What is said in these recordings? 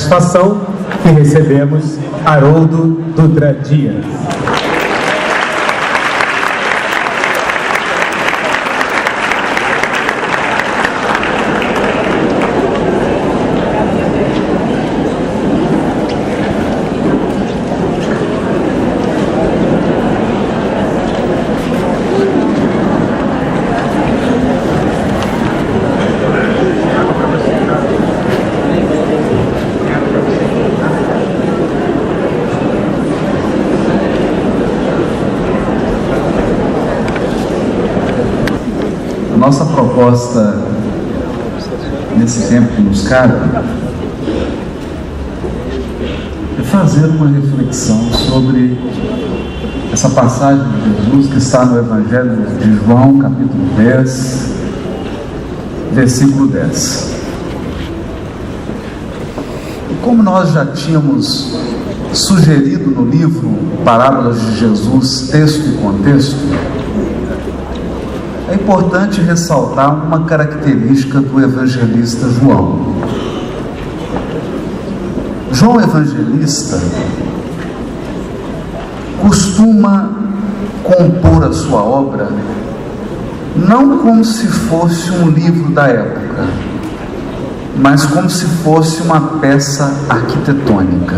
satisfação que recebemos Haroldo Dutra Dias. Nossa proposta nesse tempo que nos cabe é fazer uma reflexão sobre essa passagem de Jesus que está no Evangelho de João, capítulo 10, versículo 10. E como nós já tínhamos sugerido no livro Parábolas de Jesus, texto e contexto, é importante ressaltar uma característica do evangelista João. João Evangelista costuma compor a sua obra não como se fosse um livro da época, mas como se fosse uma peça arquitetônica.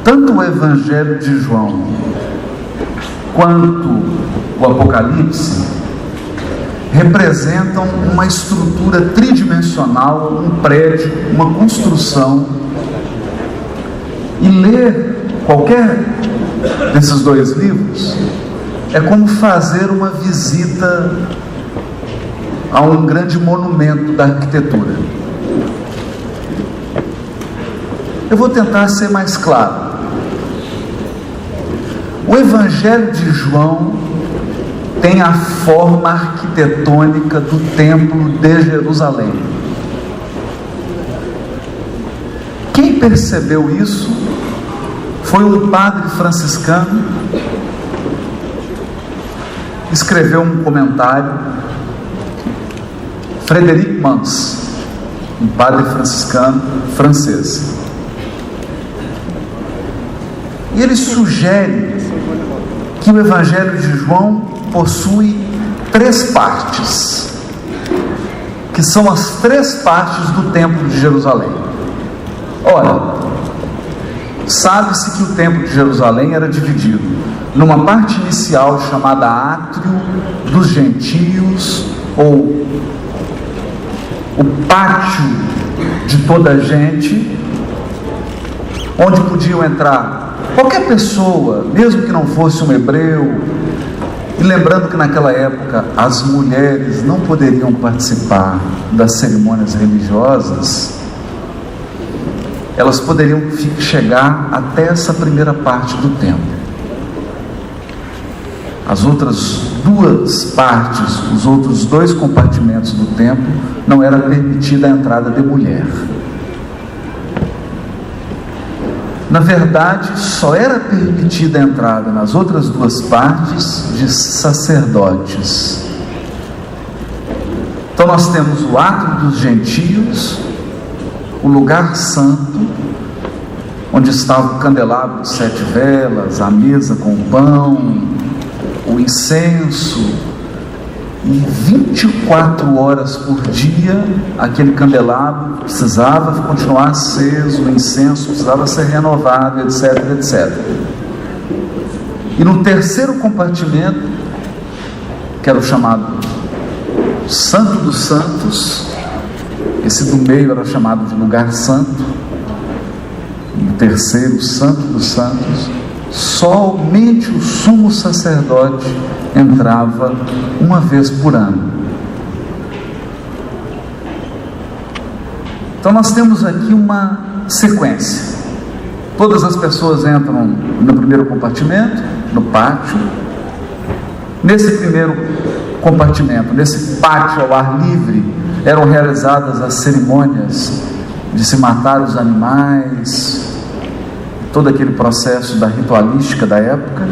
Tanto o Evangelho de João quanto o Apocalipse representam uma estrutura tridimensional, um prédio, uma construção. E ler qualquer desses dois livros é como fazer uma visita a um grande monumento da arquitetura. Eu vou tentar ser mais claro. O Evangelho de João tem a forma arquitetônica do Templo de Jerusalém. Quem percebeu isso foi um padre franciscano, escreveu um comentário, Frédéric Mans, um padre franciscano francês. E ele sugere que o Evangelho de João possui 3 partes, que são as 3 partes do Templo de Jerusalém. Ora, sabe-se que o Templo de Jerusalém era dividido numa parte inicial chamada Átrio dos Gentios, ou o pátio de toda a gente, onde podiam entrar qualquer pessoa, mesmo que não fosse um hebreu. E lembrando que naquela época as mulheres não poderiam participar das cerimônias religiosas, elas poderiam chegar até essa primeira parte do templo. As outras 2 partes, os outros 2 compartimentos do templo, não era permitida a entrada de mulher. Na verdade, só era permitida a entrada nas outras 2 partes de sacerdotes. Então nós temos o átrio dos gentios, o lugar santo, onde estava o candelabro de 7 velas, a mesa com o pão, o incenso, e 24 horas por dia aquele candelabro precisava continuar aceso, o incenso precisava ser renovado, etc, etc. E no terceiro compartimento, que era o chamado Santo dos Santos, esse do meio era chamado de lugar santo, e o terceiro, Santo dos Santos, somente o sumo sacerdote entrava uma vez por ano. Então nós temos aqui uma sequência. Todas as pessoas entram no primeiro compartimento, no pátio. Nesse primeiro compartimento, nesse pátio ao ar livre, eram realizadas as cerimônias de se matar os animais, todo aquele processo da ritualística da época.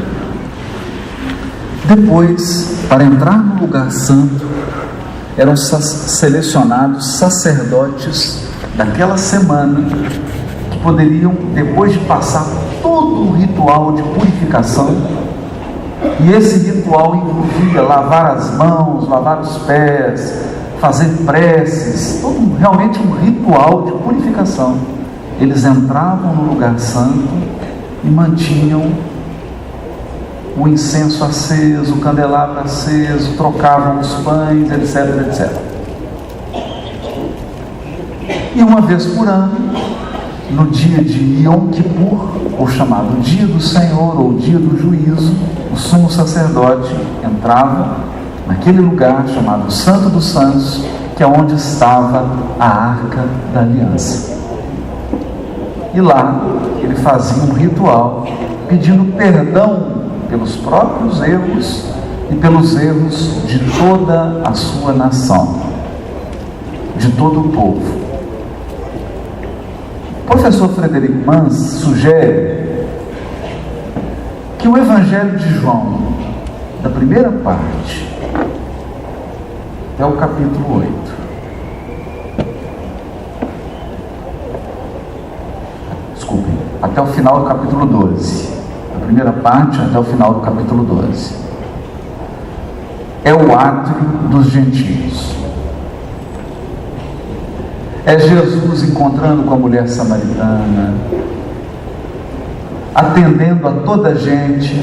Depois, para entrar no lugar santo, eram selecionados sacerdotes daquela semana, que poderiam, depois de passar todo o ritual de purificação, e esse ritual incluía lavar as mãos, lavar os pés, fazer preces, realmente um ritual de purificação. Eles entravam no lugar santo e mantinham o incenso aceso, o candelabro aceso, trocavam os pães, etc, etc. E uma vez por ano, no dia de Yom Kippur, ou chamado Dia do Senhor, ou Dia do Juízo, o sumo sacerdote entrava naquele lugar chamado Santo dos Santos, que é onde estava a Arca da Aliança. E lá ele fazia um ritual pedindo perdão pelos próprios erros e pelos erros de toda a sua nação, de todo o povo. O professor Frederic Mans sugere que o Evangelho de João, da primeira parte até o capítulo 8, até o final do capítulo 12, a primeira parte até o final do capítulo 12, é o átrio dos gentios. É Jesus encontrando com a mulher samaritana, atendendo a toda a gente,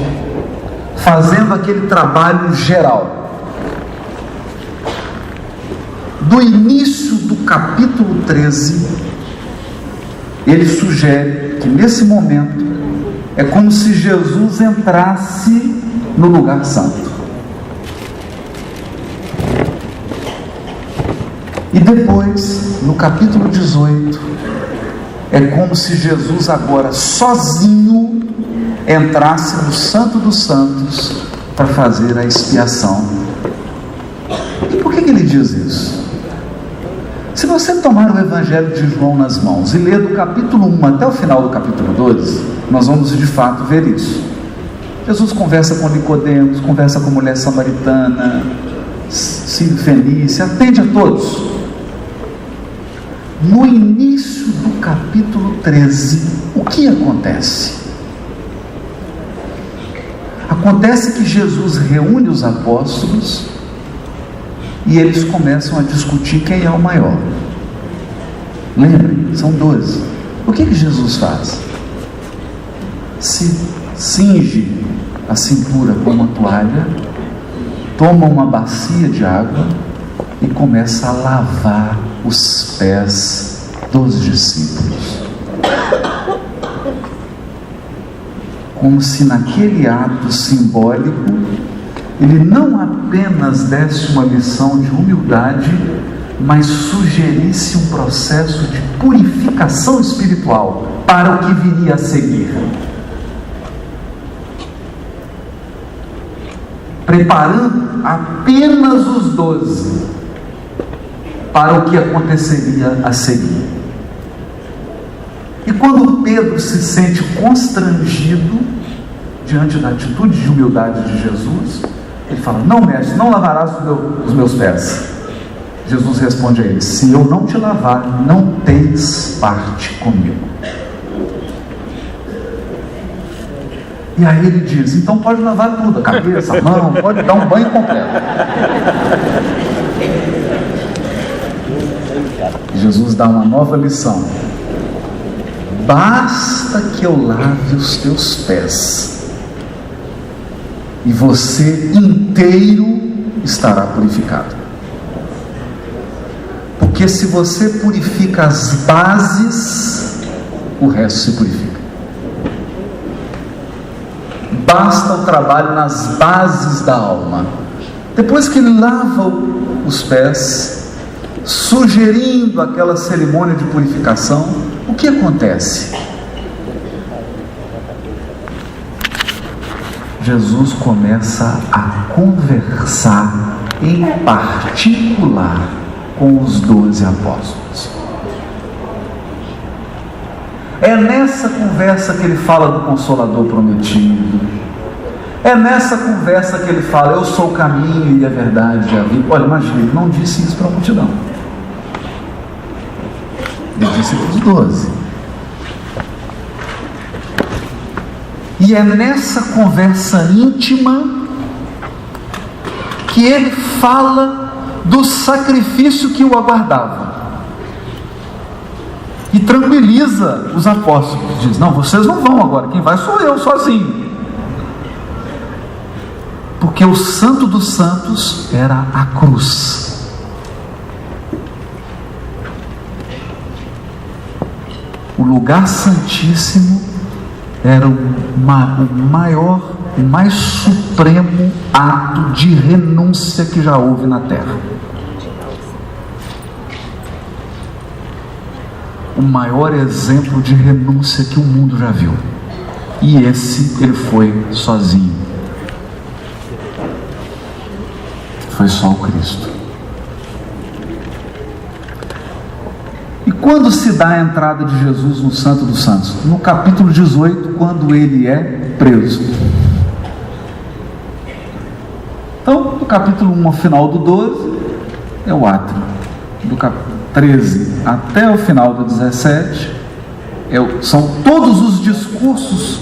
fazendo aquele trabalho geral. Do início do capítulo 13, ele sugere que nesse momento é como se Jesus entrasse no lugar santo. E depois, no capítulo 18, é como se Jesus agora sozinho entrasse no Santo dos Santos para fazer a expiação. E por que ele diz isso? Se você tomar o Evangelho de João nas mãos e ler do capítulo 1 até o final do capítulo 12, nós vamos de fato ver isso. Jesus conversa com Nicodemos, conversa com a mulher samaritana, Sírio Fenícia, atende a todos. No início do capítulo 13, o que acontece? Acontece que Jesus reúne os apóstolos e eles começam a discutir quem é o maior. Lembrem, são 12. O que Jesus faz? Se cinge a cintura com uma toalha, toma uma bacia de água e começa a lavar os pés dos discípulos. Como se naquele ato simbólico ele não apenas desse uma lição de humildade, mas sugerisse um processo de purificação espiritual para o que viria a seguir, preparando apenas os 12 para o que aconteceria a seguir. E quando Pedro se sente constrangido diante da atitude de humildade de Jesus, ele fala: não, mestre, não lavarás os meus pés. Jesus responde a ele: se eu não te lavar, não tens parte comigo. E aí ele diz: então pode lavar tudo, a cabeça, a mão, pode dar um banho completo. Jesus dá uma nova lição: basta que eu lave os teus pés e você inteiro estará purificado. Porque se você purifica as bases, o resto se purifica. Basta o trabalho nas bases da alma. Depois que ele lava os pés, sugerindo aquela cerimônia de purificação, o que acontece? Jesus começa a conversar em particular com os 12 apóstolos. É nessa conversa que ele fala do Consolador prometido. É nessa conversa que ele fala: eu sou o caminho e a verdade e a vida. Olha, imagina, ele não disse isso para a multidão. Ele disse para os 12. E é nessa conversa íntima que ele fala do sacrifício que o aguardava. E tranquiliza os apóstolos. Diz: não, vocês não vão agora, quem vai sou eu sozinho. Porque o Santo dos Santos era a cruz. O lugar santíssimo era o maior, o mais supremo ato de renúncia que já houve na terra. O maior exemplo de renúncia que o mundo já viu. E esse, ele foi sozinho. Foi só o Cristo. E quando se dá a entrada de Jesus no Santo dos Santos? No capítulo 18, quando ele é preso. Então, do capítulo 1 ao final do 12, é o átrio. Do capítulo 13 até o final do 17, são todos os discursos,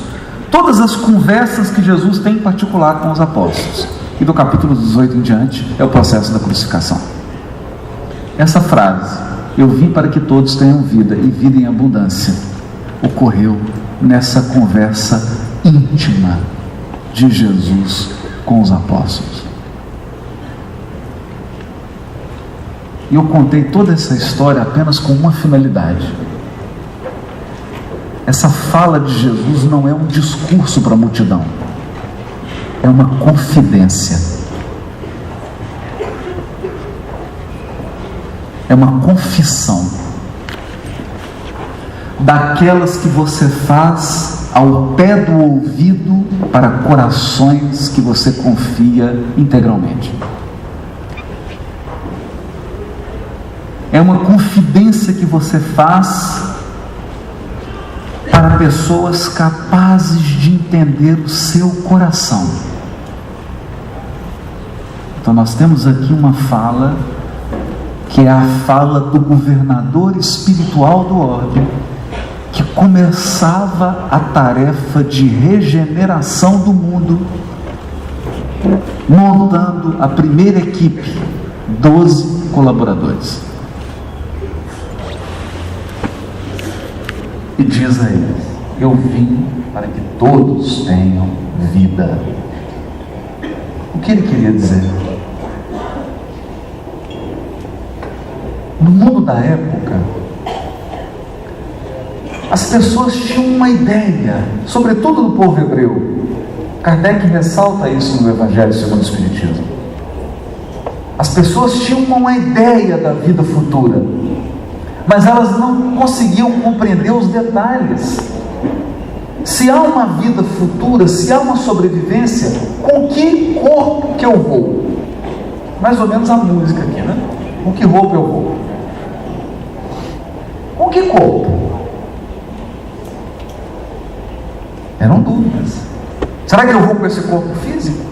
todas as conversas que Jesus tem em particular com os apóstolos. E do capítulo 18 em diante, é o processo da crucificação. Essa frase, eu vim para que todos tenham vida e vida em abundância, ocorreu nessa conversa íntima de Jesus com os apóstolos. E eu contei toda essa história apenas com uma finalidade. Essa fala de Jesus não é um discurso para a multidão, é uma confidência. É uma confissão daquelas que você faz ao pé do ouvido para corações que você confia integralmente. É uma confidência que você faz para pessoas capazes de entender o seu coração. Então nós temos aqui uma fala que é a fala do governador espiritual do orbe, que começava a tarefa de regeneração do mundo, montando a primeira equipe, 12 colaboradores. E diz a eles: eu vim para que todos tenham vida. O que ele queria dizer? No mundo da época, as pessoas tinham uma ideia, sobretudo do povo hebreu. Kardec ressalta isso no Evangelho segundo o Espiritismo. As pessoas tinham uma ideia da vida futura, mas elas não conseguiam compreender os detalhes. Se há uma vida futura, se há uma sobrevivência, com que corpo que eu vou? Mais ou menos a música aqui, né? Com que roupa eu vou? Com que corpo? Eram dúvidas. Será que eu vou com esse corpo físico?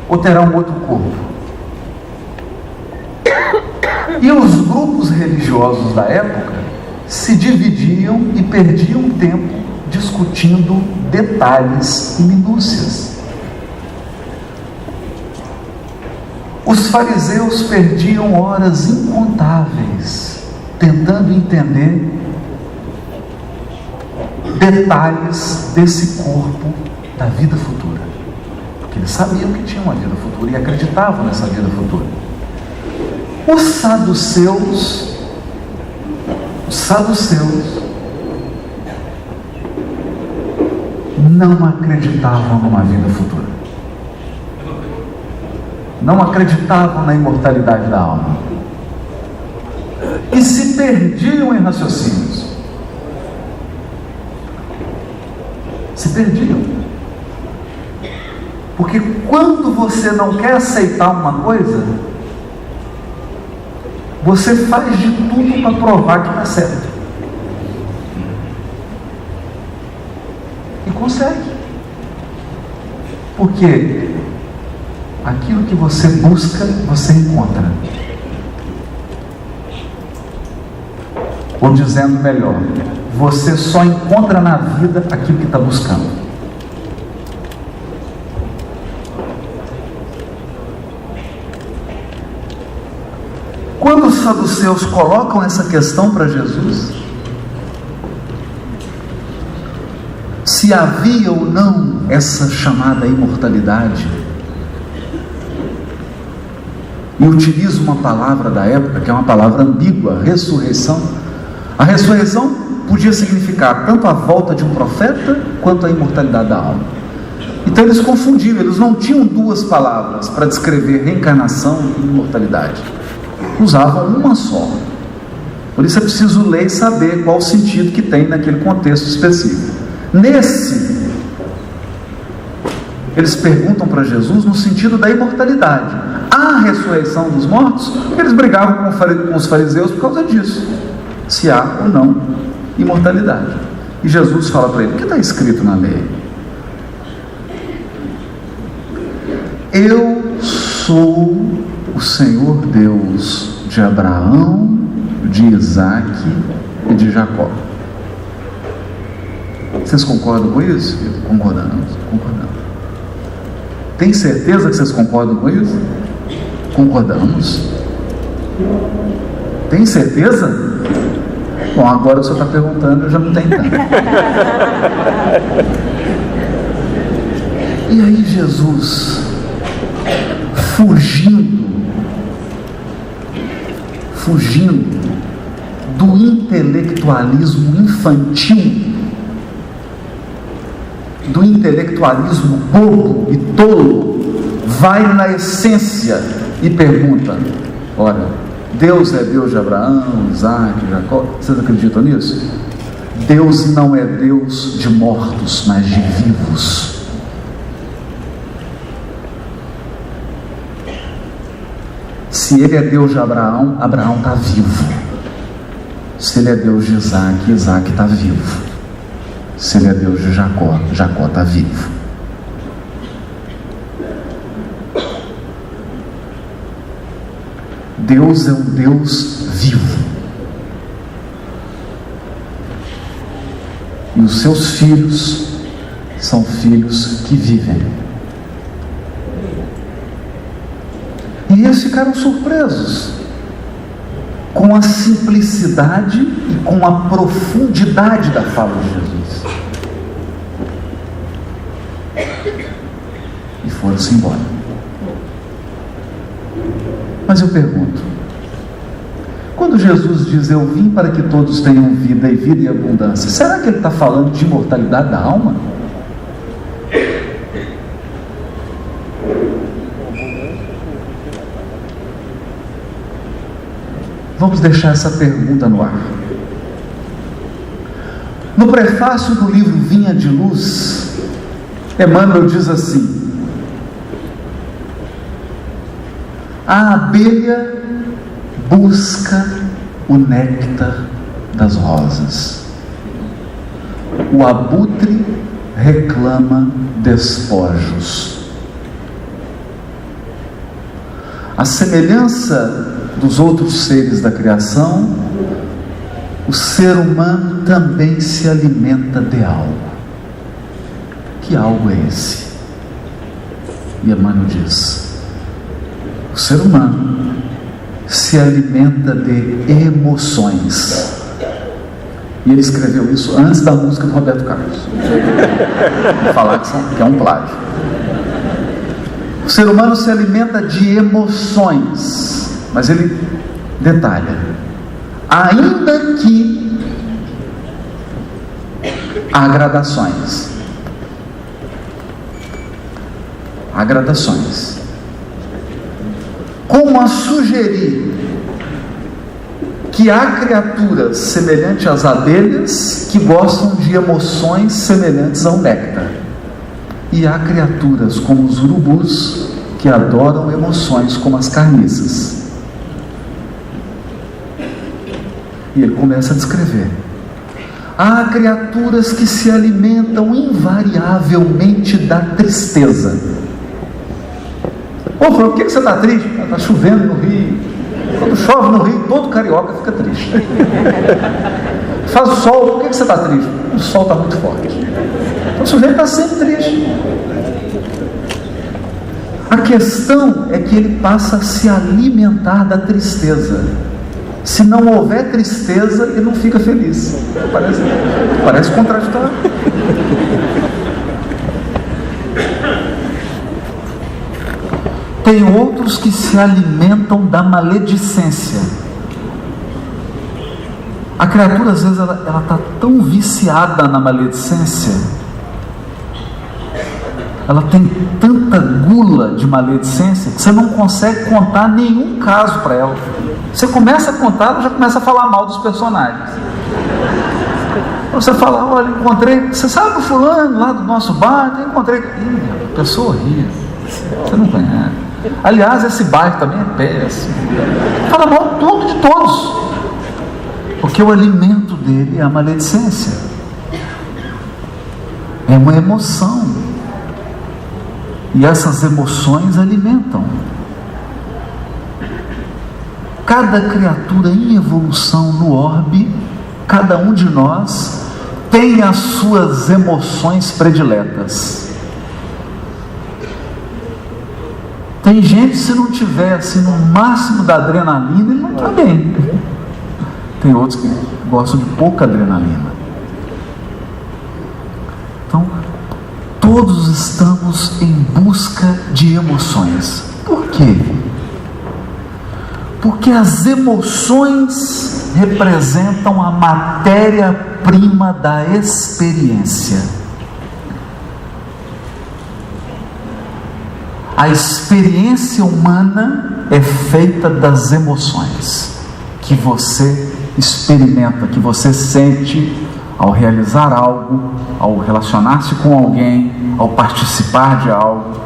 Ou terá um outro corpo? E os grupos religiosos da época se dividiam e perdiam tempo discutindo detalhes e minúcias. Os fariseus perdiam horas incontáveis tentando entender detalhes desse corpo da vida futura, porque eles sabiam que tinha uma vida futura e acreditavam nessa vida futura. Os saduceus não acreditavam numa vida futura, não acreditavam na imortalidade da alma e se perdiam em raciocínios. Se perdiam, porque quando você não quer aceitar uma coisa, você faz de tudo para provar que está certo. E consegue. Porque aquilo que você busca, você encontra. Ou dizendo melhor, você só encontra na vida aquilo que está buscando. Quando os saduceus colocam essa questão para Jesus, se havia ou não essa chamada imortalidade, e utiliza uma palavra da época, que é uma palavra ambígua, ressurreição. A ressurreição podia significar tanto a volta de um profeta, quanto a imortalidade da alma. Então eles confundiam, eles não tinham duas palavras para descrever reencarnação e imortalidade. Usavam uma só. Por isso é preciso ler e saber qual o sentido que tem naquele contexto específico. Nesse, eles perguntam para Jesus no sentido da imortalidade. Há ressurreição dos mortos? Eles brigavam com os fariseus por causa disso. Se há ou não imortalidade. E Jesus fala para ele: o que está escrito na lei? Eu sou o Senhor Deus de Abraão, de Isaac e de Jacó. Vocês concordam com isso? Concordamos. Tem certeza que vocês concordam com isso? Concordamos. Tem certeza? Bom, agora o senhor está perguntando, eu já não tenho tanto. E aí Jesus, fugindo do intelectualismo infantil, do intelectualismo bobo e tolo, vai na essência e pergunta: ora, Deus é Deus de Abraão, Isaac, Jacó? Vocês acreditam nisso? Deus não é Deus de mortos, mas de vivos. Se ele é Deus de Abraão, Abraão está vivo. Se ele é Deus de Isaac, Isaac está vivo. Se ele é Deus de Jacó, Jacó está vivo. Deus é um Deus vivo. E os seus filhos são filhos que vivem. E eles ficaram surpresos com a simplicidade e com a profundidade da fala de Jesus. E foram-se embora. Mas eu pergunto, quando Jesus diz: eu vim para que todos tenham vida e vida em abundância, será que ele está falando de imortalidade da alma? Vamos deixar essa pergunta no ar. No prefácio do livro Vinha de Luz, Emmanuel diz assim: a abelha busca o néctar das rosas, o abutre reclama despojos. A semelhança dos outros seres da criação, o ser humano também se alimenta de algo. Que algo é esse? E Emmanuel diz: o ser humano se alimenta de emoções. E ele escreveu isso antes da música do Roberto Carlos. Vou falar que é um plágio. O ser humano se alimenta de emoções. Mas ele detalha: ainda que há gradações. Há gradações. Como a sugerir que há criaturas semelhantes às abelhas que gostam de emoções semelhantes ao néctar. E há criaturas como os urubus que adoram emoções como as carniças. E ele começa a descrever: há criaturas que se alimentam invariavelmente da tristeza. Ô, por que você está triste? Está chovendo no Rio. Quando chove no Rio, todo carioca fica triste. Faz o sol, por que você está triste? O sol está muito forte. Então o sujeito está sempre triste. A questão é que ele passa a se alimentar da tristeza. Se não houver tristeza, ele não fica feliz. Parece contraditório. Tem outros que se alimentam da maledicência. A criatura, às vezes, ela está tão viciada na maledicência, ela tem tanta gula de maledicência, que você não consegue contar nenhum caso para ela. Você começa a contar, ela já começa a falar mal dos personagens. Você fala, olha, encontrei, você sabe o fulano lá do nosso bar? Eu encontrei, pessoa horrível, você não conhece. Aliás, esse bairro também é péssimo. Fala mal tudo de todos, porque o alimento dele é a maledicência. É uma emoção, e essas emoções alimentam. Cada criatura em evolução no orbe, cada um de nós tem as suas emoções prediletas. Tem gente, se não tiver assim no máximo da adrenalina, ele não está bem. Tem outros que gostam de pouca adrenalina. Então, todos estamos em busca de emoções. Por quê? Porque as emoções representam a matéria-prima da experiência. A experiência humana é feita das emoções que você experimenta, que você sente ao realizar algo, ao relacionar-se com alguém, ao participar de algo.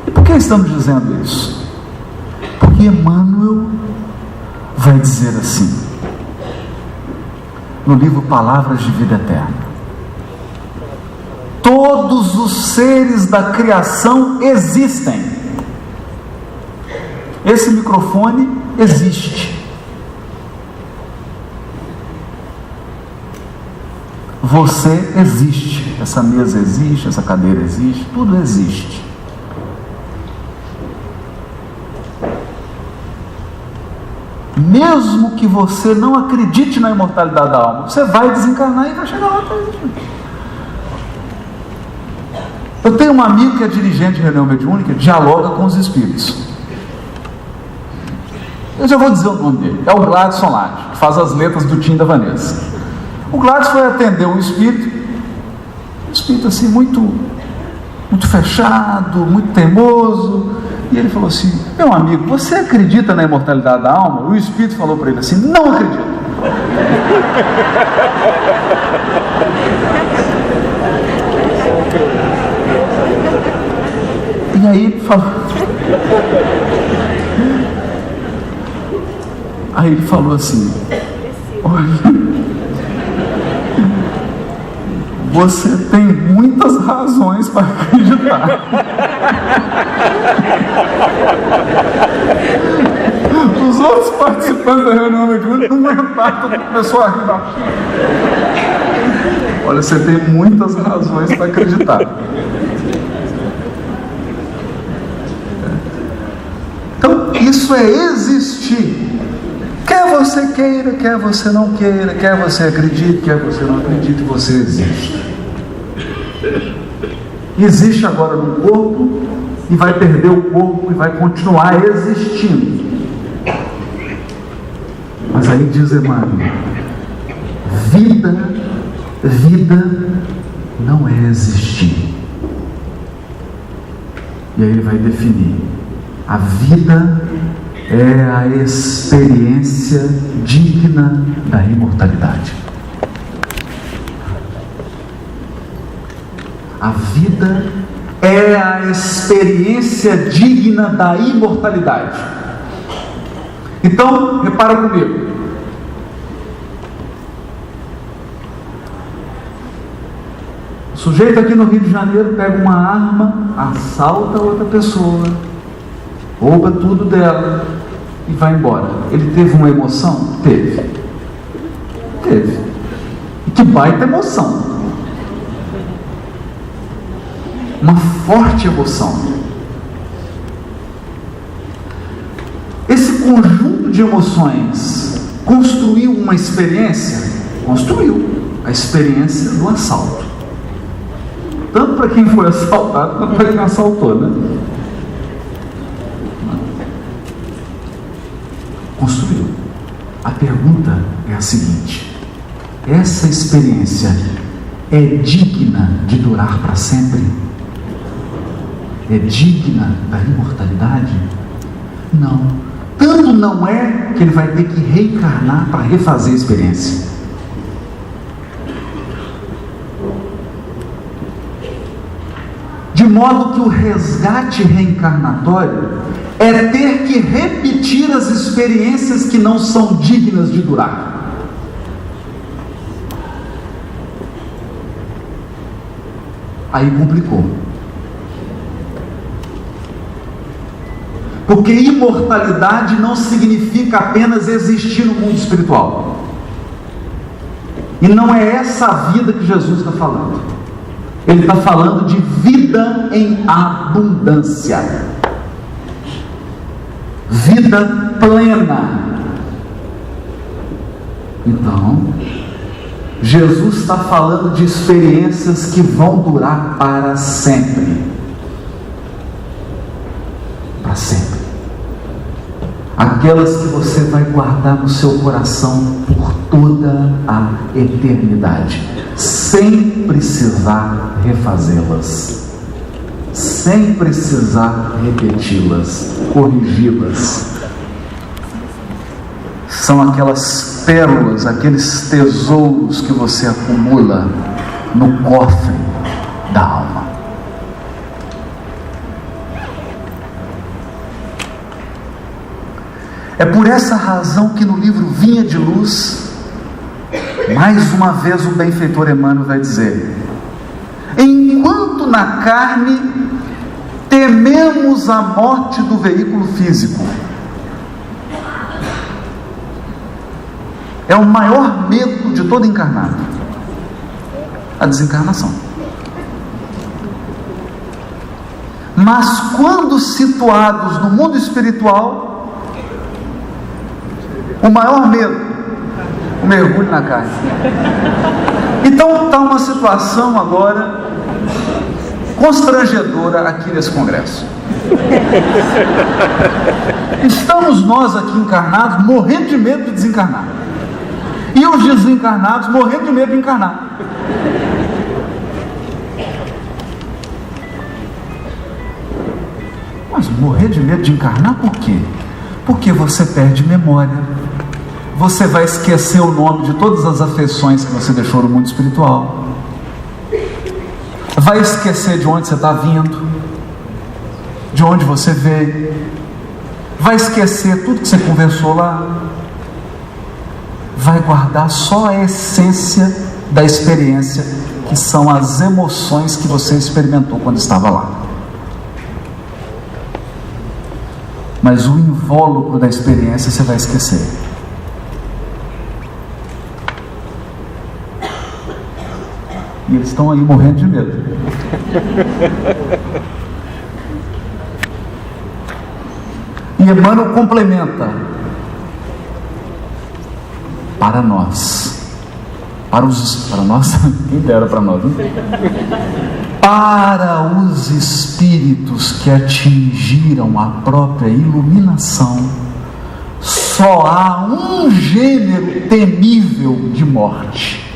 E por que estamos dizendo isso? Porque Emmanuel vai dizer assim, no livro Palavras de Vida Eterna: todos os seres da criação existem. Esse microfone existe. Você existe. Essa mesa existe, essa cadeira existe, tudo existe. Mesmo que você não acredite na imortalidade da alma, você vai desencarnar e vai chegar lá. Eu tenho um amigo que é dirigente de reunião mediúnica, dialoga com os espíritos. Eu já vou dizer o nome dele. É o Gladson Lade, que faz as letras do Tim da Vanessa. O Gladson foi atender um espírito assim muito fechado, muito teimoso. E ele falou assim: meu amigo, você acredita na imortalidade da alma? O espírito falou para ele assim: não acredito. E aí ele falou assim: olha, você tem muitas razões para acreditar. Os outros participantes da reunião mediúnica não aguentaram, todo mundo começou a rir baixinho. Olha, você tem muitas razões para acreditar. Então, isso é existir. Quer você queira, quer você não queira, quer você acredite, quer você não acredite, você existe. Existe agora no corpo e vai perder o corpo e vai continuar existindo. Mas aí diz Emmanuel: vida não é existir. E aí ele vai definir: a vida é a experiência digna da imortalidade. A vida é a experiência digna da imortalidade. Então, repara comigo. O sujeito aqui no Rio de Janeiro pega uma arma, assalta outra pessoa, rouba tudo dela e vai embora. Ele teve uma emoção? Teve. E que baita emoção. Uma forte emoção. Esse conjunto de emoções construiu uma experiência? Construiu a experiência do assalto. Tanto para quem foi assaltado, quanto para quem assaltou, né? Construiu. A pergunta é a seguinte: essa experiência é digna de durar para sempre? É digna da imortalidade? Não. Tanto não é que ele vai ter que reencarnar para refazer a experiência. De modo que o resgate reencarnatório é ter que repetir as experiências que não são dignas de durar. Aí complicou. Porque imortalidade não significa apenas existir no mundo espiritual. E não é essa a vida que Jesus está falando. Ele está falando de vida em abundância. Vida plena. Então, Jesus está falando de experiências que vão durar para sempre. Para sempre. Aquelas que você vai guardar no seu coração por toda a eternidade, sem precisar refazê-las, sem precisar repeti-las, corrigi-las. São aquelas pérolas, aqueles tesouros que você acumula no cofre da alma. É por essa razão que no livro Vinha de Luz, mais uma vez o benfeitor Emmanuel vai dizer: enquanto na carne tememos a morte do veículo físico, é o maior medo de todo encarnado, a desencarnação. Mas quando situados no mundo espiritual, o maior medo, o mergulho na carne. Então está uma situação agora constrangedora aqui nesse congresso. Estamos nós aqui encarnados morrendo de medo de desencarnar, e os desencarnados morrendo de medo de encarnar. Mas morrer de medo de encarnar por quê? Porque você perde memória. Você vai esquecer o nome de todas as afeições que você deixou no mundo espiritual. Vai esquecer de onde você está vindo, de onde você veio. Vai esquecer tudo que você conversou lá. Vai guardar só a essência da experiência, que são as emoções que você experimentou quando estava lá. Mas o invólucro da experiência você vai esquecer. E eles estão aí morrendo de medo. E Emmanuel complementa: para nós, para nós, quem dera para nós, né? Para os espíritos que atingiram a própria iluminação, só há um gênero temível de morte.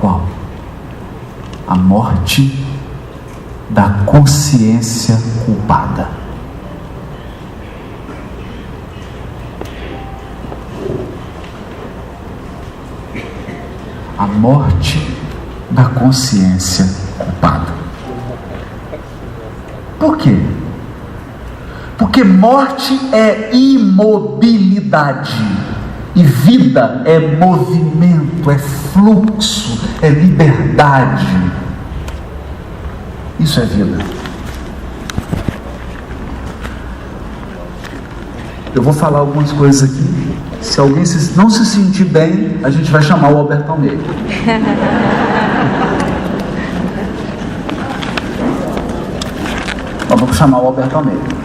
Qual? A morte da consciência culpada. A morte da consciência culpada. Por quê? Porque morte é imobilidade, e vida é movimento, é fluxo, é liberdade. Isso é vida. Eu vou falar algumas coisas aqui. Se alguém não se sentir bem, a gente vai chamar o Alberto Almeida. Vamos chamar o Alberto Almeida.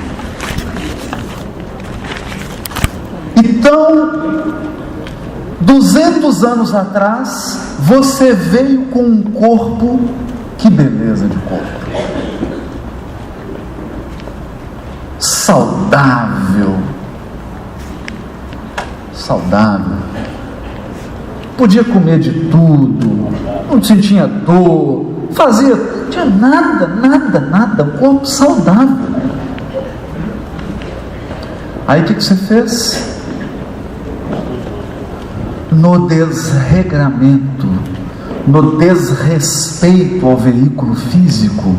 Então, 200 anos atrás, você veio com um corpo, que beleza de corpo, saudável, podia comer de tudo, não sentia dor, não tinha nada, um corpo saudável. Aí o que você fez? No desregramento, no desrespeito ao veículo físico,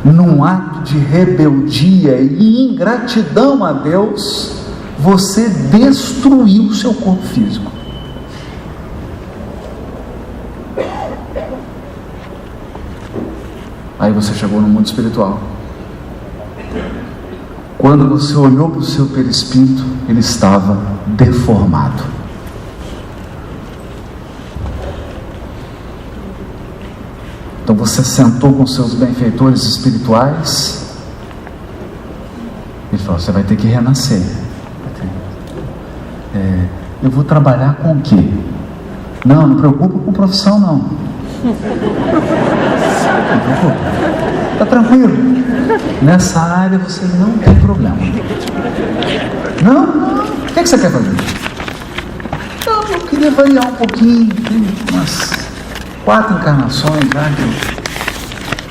num ato de rebeldia e ingratidão a Deus, você destruiu o seu corpo físico. Aí você chegou no mundo espiritual. Quando você olhou para o seu perispírito, ele estava deformado. Então você sentou com seus benfeitores espirituais. Ele falou: você vai ter que renascer. Eu vou trabalhar com o quê? Não preocupa com profissão, não. Não preocupa. Está tranquilo. Nessa área você não tem problema. Não. O que você quer fazer? Eu queria variar um pouquinho. Tem umas 4 encarnações já que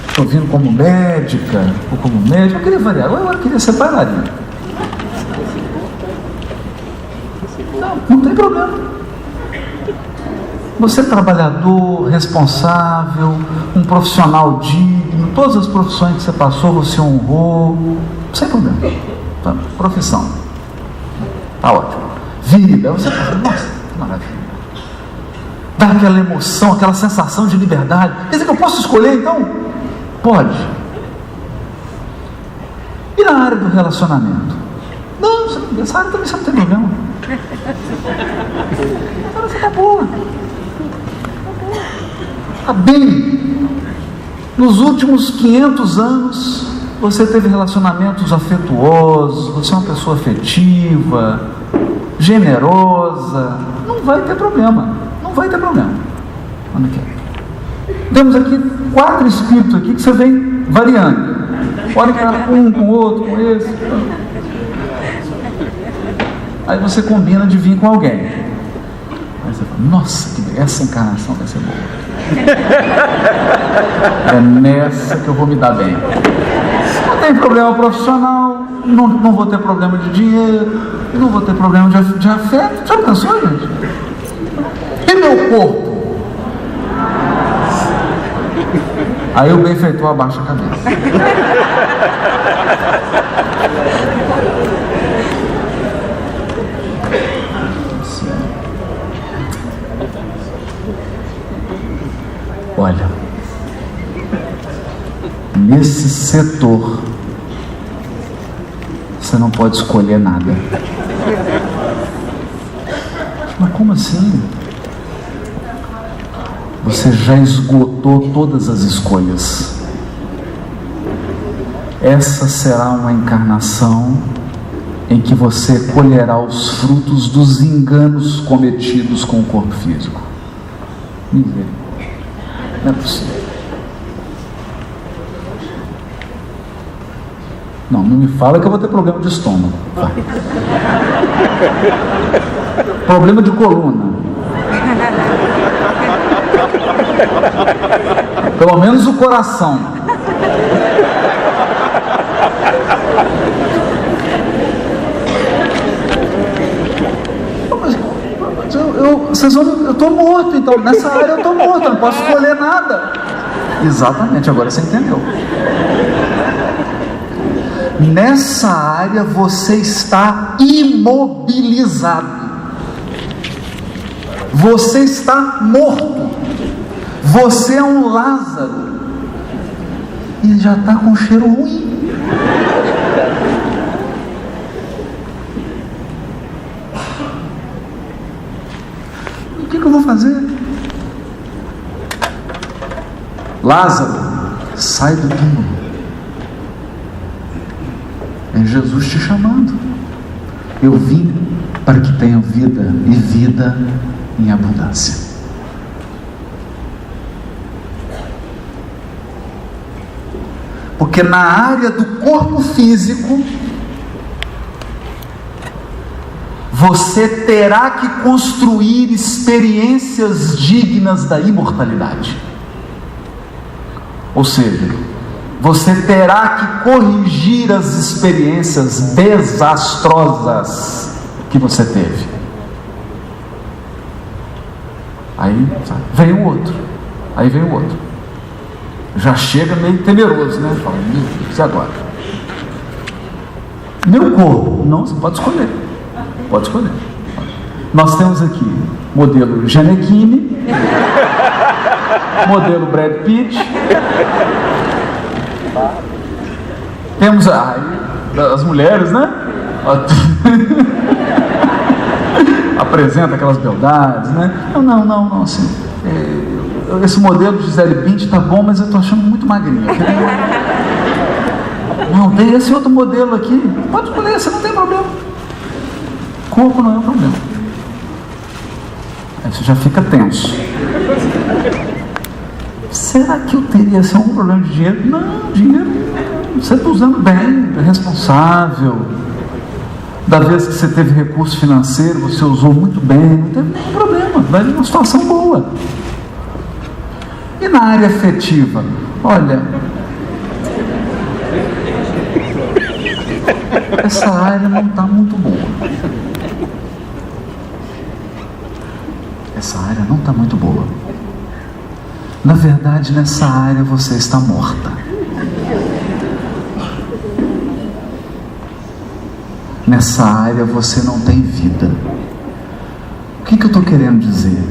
estou vindo como médica ou como médico. Eu queria variar. Eu queria ser bailarina. Não tem problema. Você é trabalhador, responsável, um profissional digno, todas as profissões que você passou, você honrou, sem problema. Tá? Profissão. Tá ótimo. Vida, você fala: nossa, que maravilha. Dá aquela emoção, aquela sensação de liberdade. Quer dizer que eu posso escolher então? Pode. E na área do relacionamento? Não, essa área também você não tem problema. Você está boa. Está bem. Nos últimos 500 anos, você teve relacionamentos afetuosos, você é uma pessoa afetiva, generosa. Não vai ter problema. Olha aqui. Temos aqui 4 espíritos aqui que você vem variando. Olha com um, com o outro, com esse. Aí você combina de vir com alguém. Aí você fala: nossa, essa encarnação vai ser boa. É nessa que eu vou me dar bem. Não tem problema profissional, não vou ter problema de dinheiro, não vou ter problema de afeto. Já pensou, gente? E meu corpo? Aí o benfeitor abaixa a cabeça. Olha, nesse setor você não pode escolher nada. Mas como assim? Você já esgotou todas as escolhas. Essa será uma encarnação em que você colherá os frutos dos enganos cometidos com o corpo físico. Misericórdia. Não é possível. Não me fala que eu vou ter problema de estômago. Vai. Problema de coluna. Pelo menos o coração. Eu estou morto, então nessa área eu estou morto, eu não posso escolher nada. Exatamente, agora você entendeu. Nessa área você está imobilizado. Você está morto. Você é um Lázaro. e já está com cheiro ruim. O que eu vou fazer? Lázaro, sai do túmulo. É Jesus te chamando. Eu vim para que tenham vida e vida em abundância. Porque na área do corpo físico, você terá que construir experiências dignas da imortalidade. Ou seja, você terá que corrigir as experiências desastrosas que você teve. Aí vem o outro. Já chega meio temeroso, né? Fala, meu Deus, e agora? Meu corpo. Não, você pode escolher. Nós temos aqui modelo Gianecchini, modelo Brad Pitt. Temos as mulheres, né? Apresenta aquelas beldades, né? Não, assim. Esse modelo Gisele Bündchen tá bom, mas eu estou achando muito magrinha. Não, tem esse outro modelo aqui. Pode escolher, você não tem problema. Corpo não é um problema. Aí você já fica tenso. Será que eu teria algum problema de dinheiro? Não, dinheiro você está usando bem, é responsável. Da vez que você teve recurso financeiro, você usou muito bem, não teve nenhum problema, vai vir uma situação boa. E na área afetiva? Olha, essa área não está muito boa. Na verdade, nessa área você está morta. Nessa área você não tem vida. O que eu estou querendo dizer?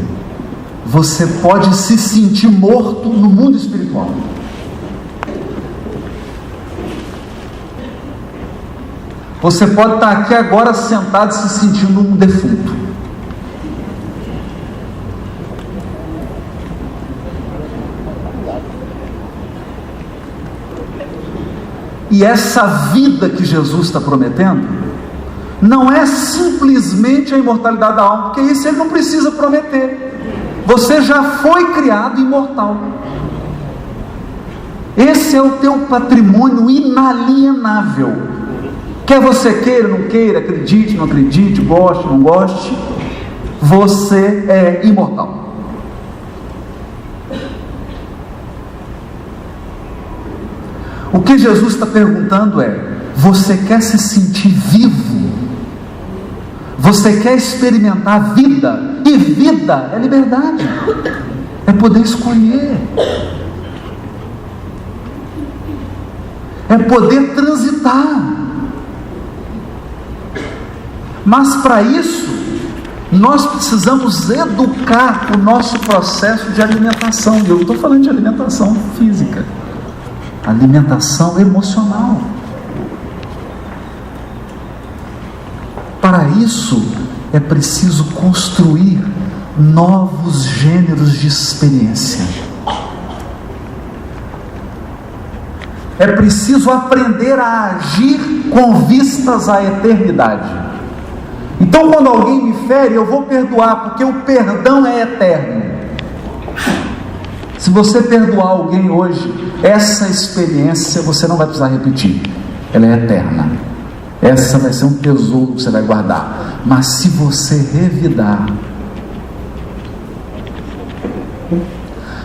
Você pode se sentir morto no mundo espiritual. Você pode estar aqui agora sentado se sentindo um defunto. E essa vida que Jesus está prometendo não é simplesmente a imortalidade da alma, porque isso ele não precisa prometer. Você já foi criado imortal. Esse é o teu patrimônio inalienável. Quer você queira, não queira, acredite, não acredite, goste, não goste, você é imortal. O que Jesus está perguntando é: você quer se sentir vivo? Você quer experimentar vida? E vida é liberdade, é poder escolher, é poder transitar. Mas para isso, nós precisamos educar o nosso processo de alimentação. E eu estou falando de alimentação física, alimentação emocional. Para isso, é preciso construir novos gêneros de experiência. É preciso aprender a agir com vistas à eternidade. Então, quando alguém me fere, eu vou perdoar, porque o perdão é eterno. Se você perdoar alguém hoje, essa experiência você não vai precisar repetir, ela é eterna. Essa vai ser um tesouro que você vai guardar. Mas se você revidar,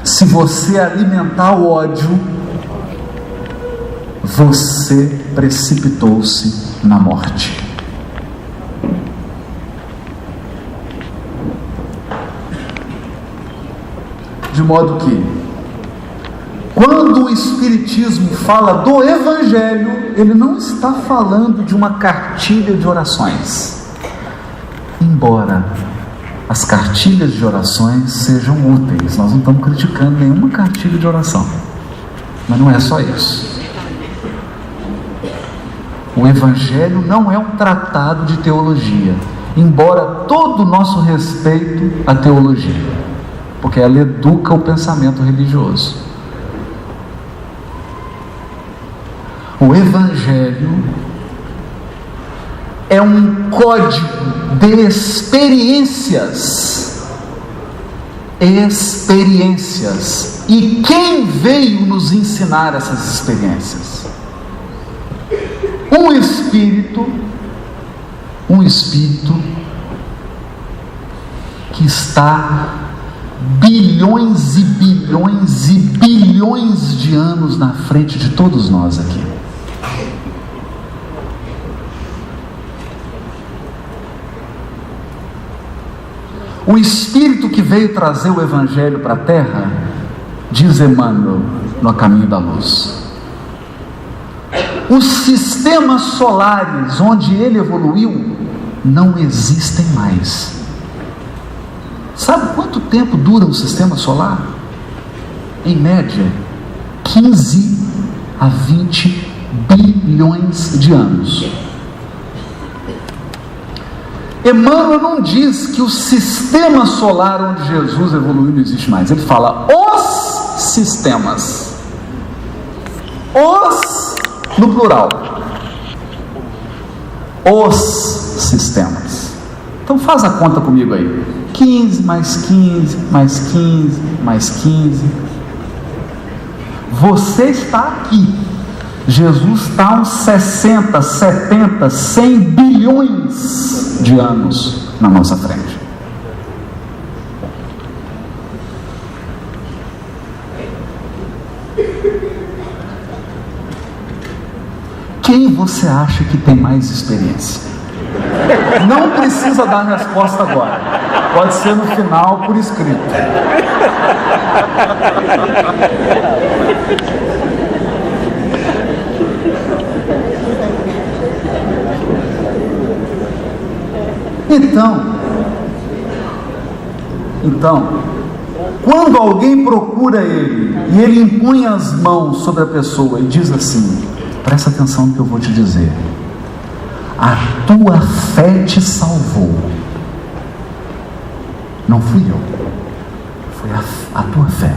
se você alimentar o ódio, você precipitou-se na morte. De modo que, quando o Espiritismo fala do Evangelho, ele não está falando de uma cartilha de orações, embora as cartilhas de orações sejam úteis. Nós não estamos criticando nenhuma cartilha de oração, Mas não é só isso. O Evangelho não é um tratado de teologia, embora todo o nosso respeito à teologia, porque ela educa o pensamento religioso. O Evangelho é um código de experiências. E quem veio nos ensinar essas experiências? Um espírito que está bilhões e bilhões e bilhões de anos na frente de todos nós aqui. O Espírito que veio trazer o Evangelho para a Terra, diz Emmanuel no A Caminho da Luz, os sistemas solares onde ele evoluiu não existem mais. Sabe quanto tempo dura um sistema solar? Em média, 15 a 20 bilhões de anos. Emmanuel não diz que o sistema solar onde Jesus evoluiu não existe mais. Ele fala os sistemas. Os, no plural. Os sistemas. Então faz a conta comigo aí. 15 mais 15, mais 15, mais 15. Você está aqui. Jesus está a uns 60, 70, 100 bilhões de anos na nossa frente. Quem você acha que tem mais experiência? Não precisa dar a resposta agora. Pode ser no final, por escrito. Então, quando alguém procura ele e ele impõe as mãos sobre a pessoa e diz assim: presta atenção no que eu vou te dizer, a tua fé te salvou. Não fui eu, foi a tua fé.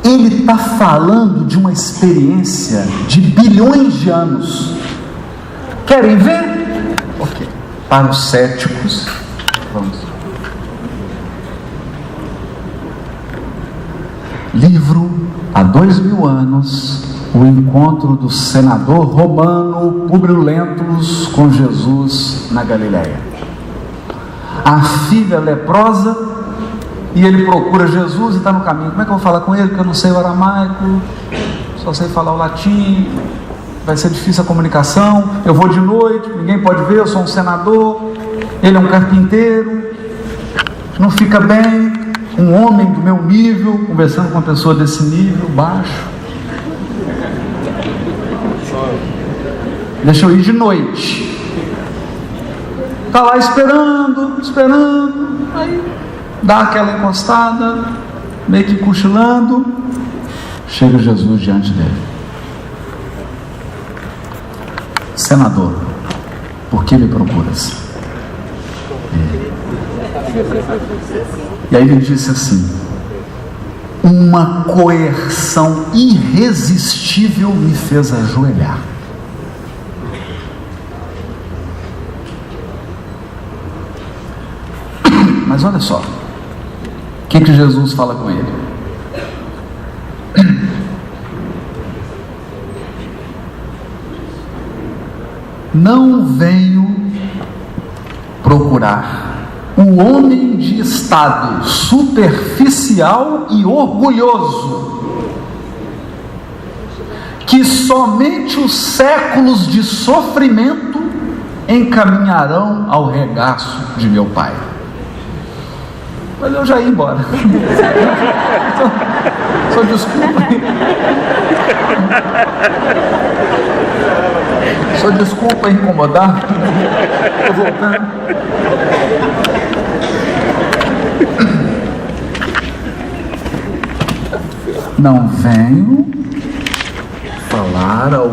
Ele está falando de uma experiência de bilhões de anos. Querem ver? Ok. Para os céticos, vamos. Livro há 2000 anos, o encontro do senador romano Públio Lentulus com Jesus na Galileia. A filha leprosa, e ele procura Jesus e está no caminho. Como é que eu vou falar com ele? Porque eu não sei o aramaico, só sei falar o latim, vai ser difícil a comunicação. Eu vou de noite, ninguém pode ver, eu sou um senador, ele é um carpinteiro, não fica bem um homem do meu nível conversando com uma pessoa desse nível baixo. Deixa eu ir de noite. Está lá esperando, aí dá aquela encostada, meio que cochilando, chega Jesus diante dele. Senador, por que me procuras? E aí ele disse assim: uma coerção irresistível me fez ajoelhar. Mas olha só, o que Jesus fala com ele? Não venho procurar o homem de estado superficial e orgulhoso, que somente os séculos de sofrimento encaminharão ao regaço de meu Pai. Mas eu já ia embora. Só desculpa. Só desculpa incomodar. Estou voltando. Não venho falar ao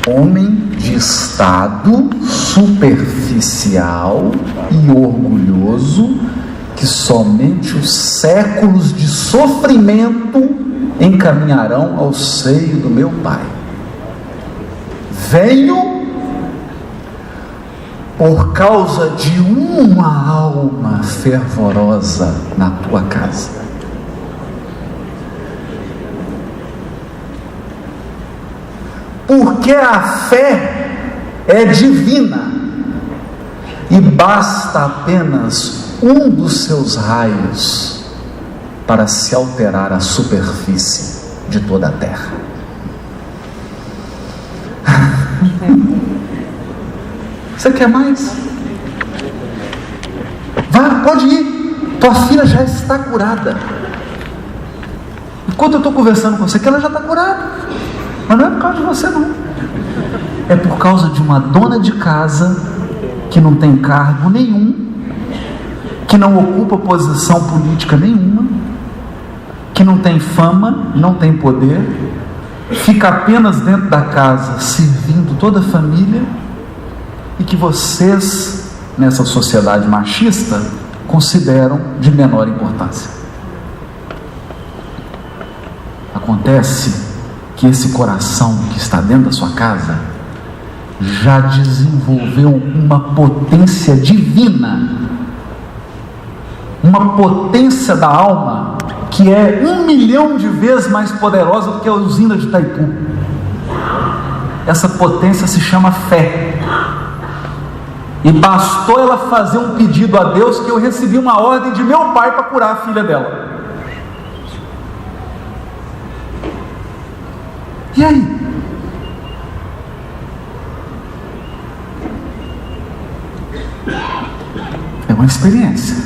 homem de estado superficial e orgulhoso que somente os séculos de sofrimento encaminharão ao seio do meu Pai. Venho por causa de uma alma fervorosa na tua casa. Porque a fé é divina e basta apenas um dos seus raios para se alterar a superfície de toda a terra. Você quer mais? Vá, pode ir. Tua filha já está curada. Enquanto eu estou conversando com você, que ela já está curada. Mas não é por causa de você, não. É por causa de uma dona de casa que não tem cargo nenhum, que não ocupa posição política nenhuma, que não tem fama, não tem poder, fica apenas dentro da casa servindo toda a família, e que vocês, nessa sociedade machista, consideram de menor importância. Acontece que esse coração que está dentro da sua casa já desenvolveu uma potência divina, uma potência da alma que é 1 milhão de vezes mais poderosa do que a usina de Itaipu. Essa potência se chama fé. E bastou ela fazer um pedido a Deus, que eu recebi uma ordem de meu pai para curar a filha dela. E aí? É uma experiência.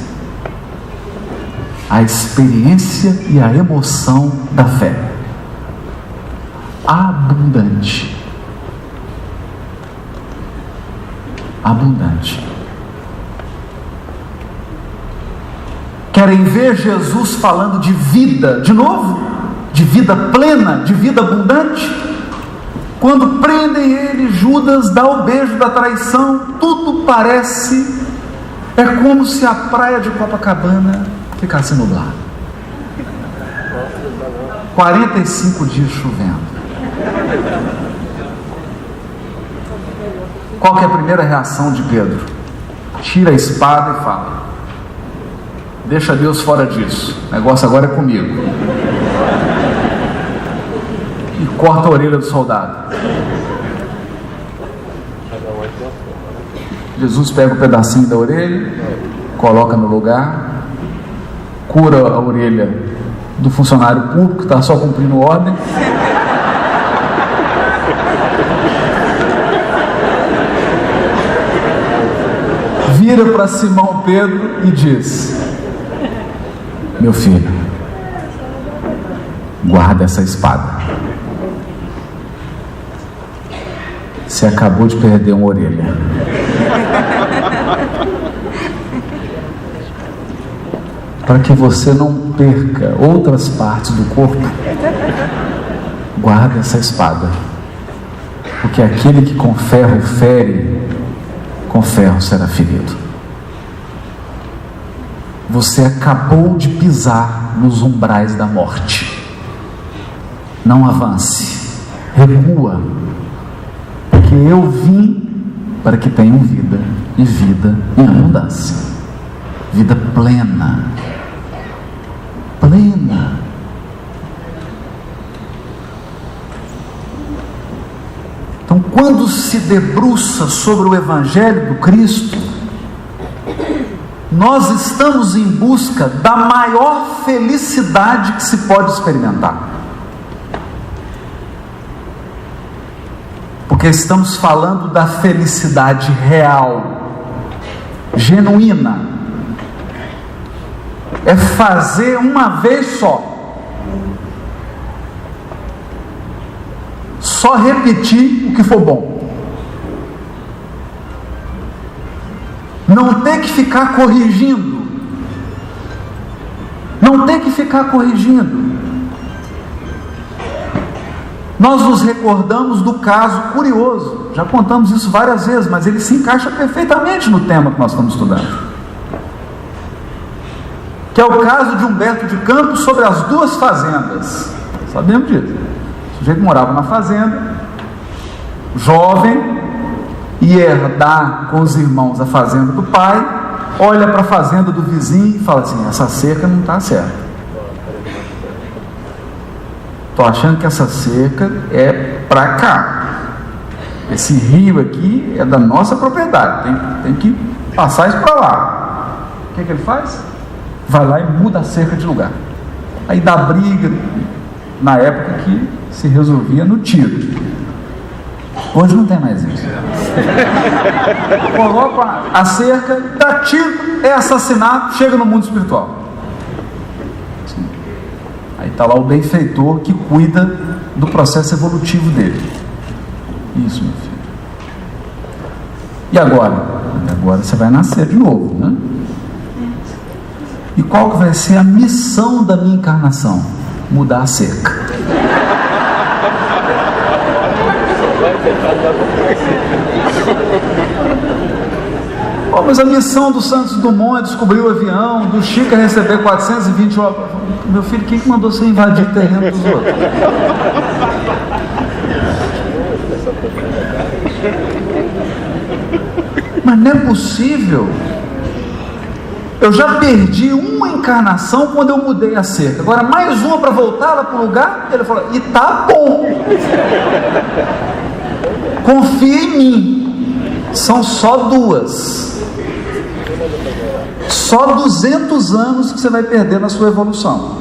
A experiência e a emoção da fé. Abundante. Abundante. Querem ver Jesus falando de vida de novo? De vida plena, de vida abundante? Quando prendem ele, Judas dá o beijo da traição, tudo parece, é como se a praia de Copacabana ficasse nublada. 45 dias chovendo. Qual que é a primeira reação de Pedro? Tira a espada e fala: deixa Deus fora disso, o negócio agora é comigo. E corta a orelha do soldado. Jesus pega um pedacinho da orelha, coloca no lugar, cura a orelha do funcionário público que está só cumprindo ordem. Vira para Simão Pedro e diz: meu filho, guarda essa espada. Você acabou de perder uma orelha. Para que você não perca outras partes do corpo, guarda essa espada. Porque aquele que com ferro fere, com ferro será ferido. Você acabou de pisar nos umbrais da morte. Não avance, recua, porque eu vim para que tenham vida, e vida em abundância, vida plena, plena. Então, quando se debruça sobre o Evangelho do Cristo, nós estamos em busca da maior felicidade que se pode experimentar. Porque estamos falando da felicidade real, genuína. É fazer uma vez só repetir o que for bom. Não ter que ficar corrigindo. Não ter que ficar corrigindo. Nós nos recordamos do caso curioso, já contamos isso várias vezes, mas ele se encaixa perfeitamente no tema que nós estamos estudando, que é o caso de Humberto de Campos sobre as duas fazendas. Sabemos disso. O sujeito morava na fazenda, jovem, ia herdar com os irmãos a fazenda do pai, olha para a fazenda do vizinho e fala assim: essa cerca não está certa, estou achando que essa cerca é para cá, esse rio aqui é da nossa propriedade, tem que passar isso para lá. O que ele faz? Vai lá e muda a cerca de lugar. Aí dá briga, na época que se resolvia no tiro. Hoje não tem mais isso. Coloca a cerca, dá tiro, é assassinato, chega no mundo espiritual. Aí está lá o benfeitor que cuida do processo evolutivo dele. Isso, meu filho. E agora? Agora você vai nascer de novo, né? E qual que vai ser a missão da minha encarnação? Mudar a cerca. Oh, mas a missão do Santos Dumont é descobrir o avião, do Chico é receber 420 horas. Meu filho, quem que mandou você invadir o terreno dos outros? Mas não é possível. Eu já perdi uma encarnação quando eu mudei a cerca. Agora mais uma para voltar lá para o lugar. Ele falou: e tá bom. Confia em mim. São só duas. Só 200 anos que você vai perder na sua evolução.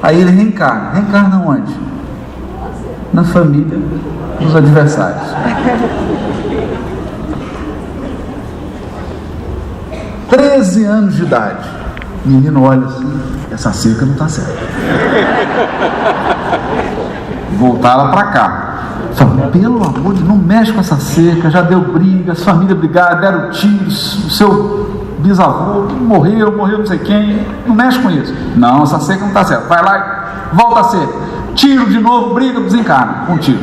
Aí ele reencarna. Reencarna onde? Na família dos adversários. 13 anos de idade. O menino olha assim: essa cerca não está certa. Voltar lá para cá. Fala: pelo amor de Deus, não mexe com essa cerca, já deu briga, as famílias brigaram, deram tiros, o seu bisavô morreu não sei quem, não mexe com isso. Não, essa cerca não está certa. Vai lá e volta a cerca. Tiro de novo, briga, desencarna com tiro.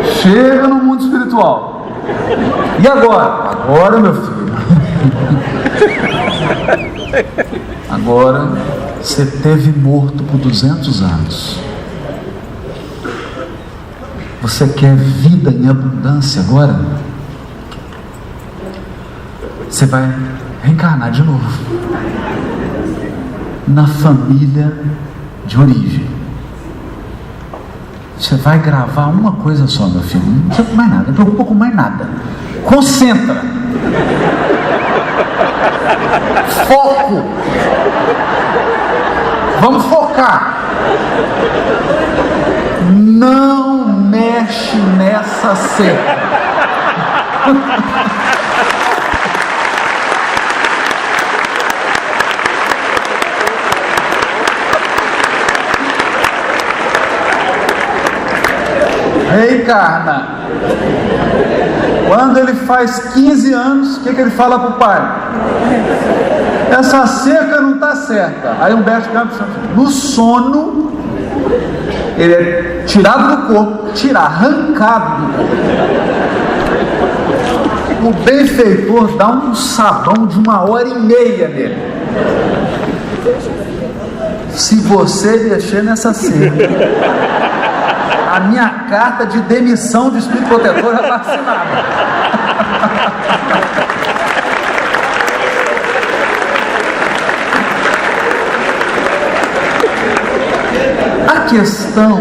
Chega no mundo espiritual. E agora? Agora, meu filho. Agora você teve morto por 200 anos. Você quer vida em abundância agora? Você vai reencarnar de novo na família de origem. Você vai gravar uma coisa só, meu filho. Não precisa mais nada, não preocupa com mais nada. Concentra. Foco. Vamos focar. Não mexe nessa cerca. Reencarna. Quando ele faz 15 anos, o que ele fala para o pai? Essa cerca não está certa. Aí Humberto de Campos, no sono, ele é tirado do corpo, arrancado do corpo. O benfeitor dá um sabão de 1h30 nele. Se você mexer nessa cerca, a minha carta de demissão de espírito protetor já está assinada. A questão,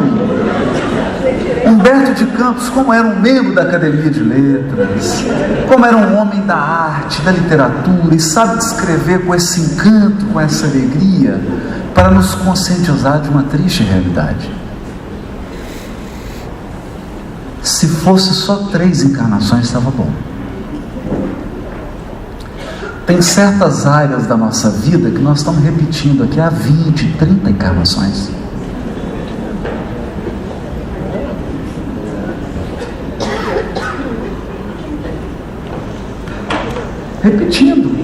Humberto de Campos, como era um membro da Academia de Letras, como era um homem da arte, da literatura, e sabe descrever com esse encanto, com essa alegria, para nos conscientizar de uma triste realidade. Se fosse só 3 encarnações, estava bom. Tem certas áreas da nossa vida que nós estamos repetindo aqui há 20, 30 encarnações. Repetindo.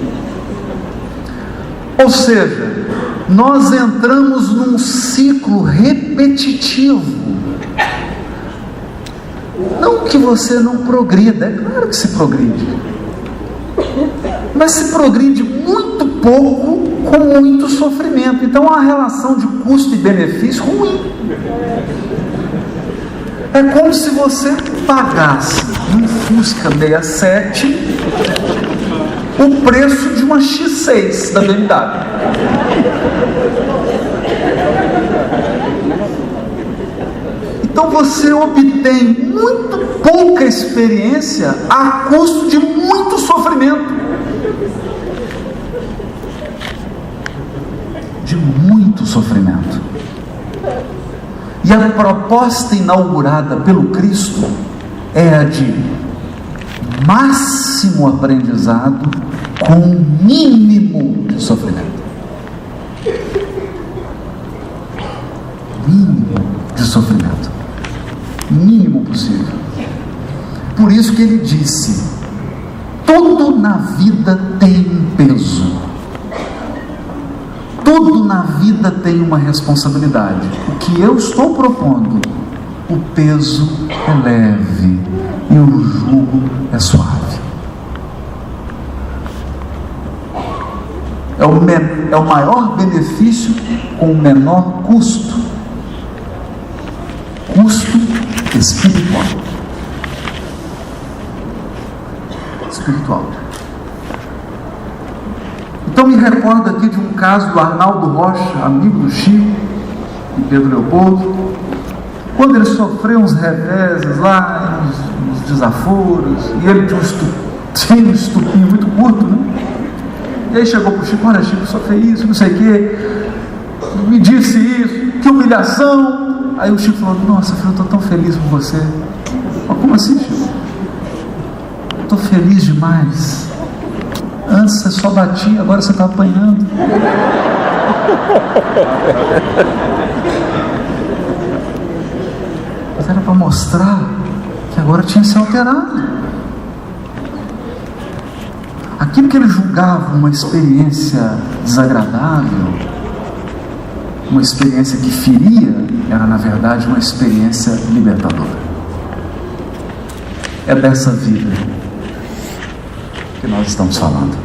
Ou seja, nós entramos num ciclo repetitivo. Não que você não progrida, é claro que se progride, mas se progride muito pouco com muito sofrimento. Então há uma relação de custo e benefício ruim. É como se você pagasse um Fusca 67 o preço de uma X6 da BMW. Então você obtém muito pouca experiência a custo de muito sofrimento. De muito sofrimento. E a proposta inaugurada pelo Cristo é a de máximo aprendizado com o mínimo de sofrimento. Mínimo de sofrimento. Mínimo possível. Por isso que ele disse: tudo na vida tem um peso. Tudo na vida tem uma responsabilidade. O que eu estou propondo, o peso é leve e o jugo é suave. É o maior benefício com o menor custo. Custo espiritual. Então me recordo aqui de um caso do Arnaldo Rocha, amigo do Chico e Pedro Leopoldo, quando ele sofreu uns reveses lá, uns desaforos, e ele tinha um estupinho muito curto, né? E aí chegou para o Chico: olha, Chico, sofri isso, não sei o quê, me disse isso, que humilhação. Aí o Chico falou: nossa, filho, eu estou tão feliz por você. Mas como assim, Chico? Estou feliz demais. Antes você só batia, agora você está apanhando. Mas era para mostrar que agora tinha se alterado. Aquilo que ele julgava uma experiência desagradável, uma experiência que feria, era na verdade uma experiência libertadora. É dessa vida que nós estamos falando.